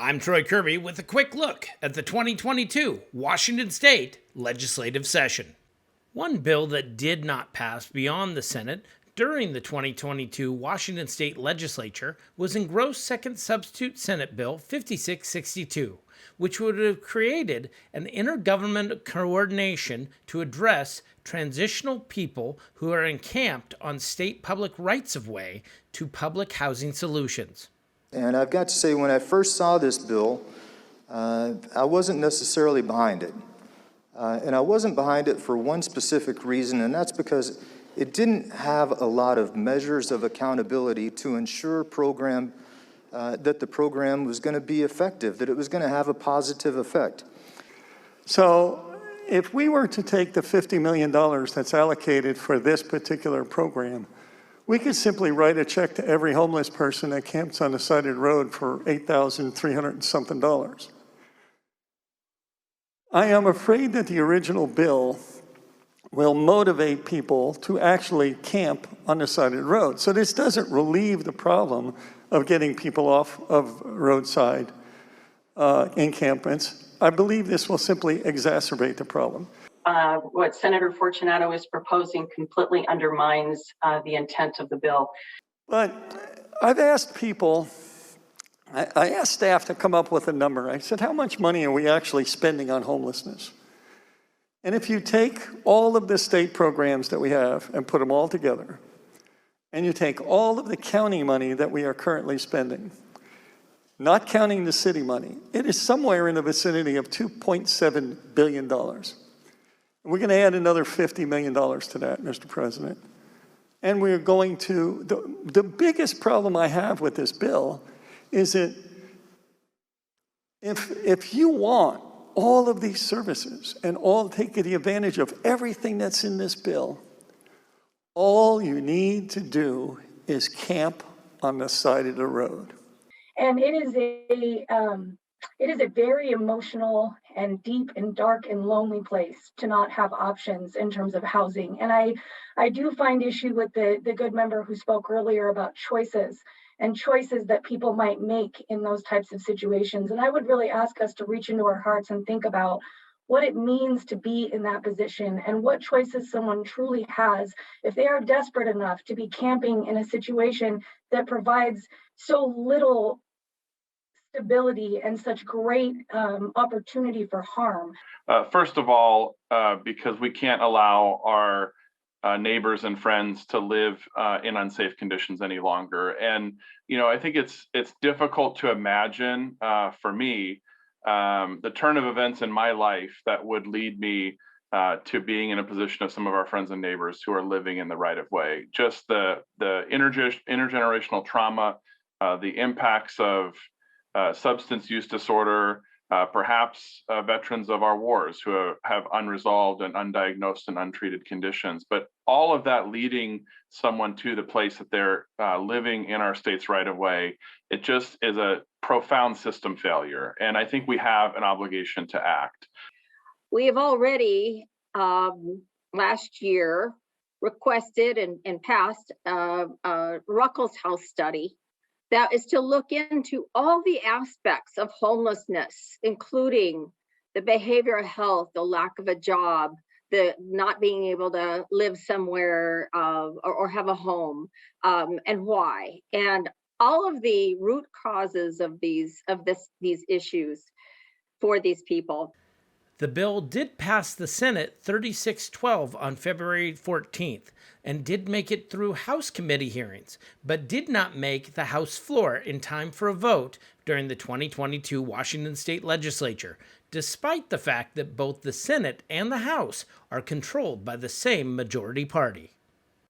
I'm Troy Kirby with a quick look at the 2022 Washington State Legislative Session. One bill that did not pass beyond the Senate during the 2022 Washington State Legislature was Engrossed Second Substitute Senate Bill 5662, which would have created an intergovernmental coordination to address transitional people who are encamped on state public rights-of-way to public housing solutions. And I've got to say, when I first saw this bill, I wasn't necessarily behind it. And I wasn't behind it for one specific reason, and that's because it didn't have a lot of measures of accountability to ensure that the program was going to be effective, that it was going to have a positive effect. So if we were to take the $50 million that's allocated for this particular program, we could simply write a check to every homeless person that camps on the side of the road for $8,300 and something. I am afraid that the original bill will motivate people to actually camp on the side of the road. So this doesn't relieve the problem of getting people off of roadside encampments. I believe this will simply exacerbate the problem. What Senator Fortunato is proposing completely undermines the intent of the bill. But I've asked people, I asked staff to come up with a number. I said, how much money are we actually spending on homelessness? And if you take all of the state programs that we have and put them all together, and you take all of the county money that we are currently spending, not counting the city money, it is somewhere in the vicinity of $2.7 billion. We're going to add another $50 million to that, Mr. President. And we're going to, the biggest problem I have with this bill is that if you want all of these services and all take the advantage of everything that's in this bill, all you need to do is camp on the side of the road. And it is a very emotional and deep and dark and lonely place to not have options in terms of housing. And I do find issue with the good member who spoke earlier about choices that people might make in those types of situations. And I would really ask us to reach into our hearts and think about what it means to be in that position and what choices someone truly has if they are desperate enough to be camping in a situation that provides so little stability and such great opportunity for harm. First of all, because we can't allow our neighbors and friends to live in unsafe conditions any longer. And, I think it's difficult to imagine for me the turn of events in my life that would lead me to being in a position of some of our friends and neighbors who are living in the right of way. Just the intergenerational trauma, the impacts of substance use disorder, perhaps veterans of our wars who have unresolved and undiagnosed and untreated conditions, but all of that leading someone to the place that they're living in our state's right of way, it just is a profound system failure. And I think we have an obligation to act. We have already last year requested and passed a Ruckels House study that is to look into all the aspects of homelessness, including the behavioral health, the lack of a job, the not being able to live somewhere or have a home, and why, and all of the root causes of these issues for these people. The bill did pass the Senate 36-12 on February 14th and did make it through House committee hearings, but did not make the House floor in time for a vote during the 2022 Washington State Legislature, despite the fact that both the Senate and the House are controlled by the same majority party.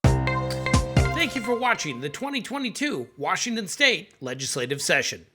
Thank you for watching the 2022 Washington State Legislative Session.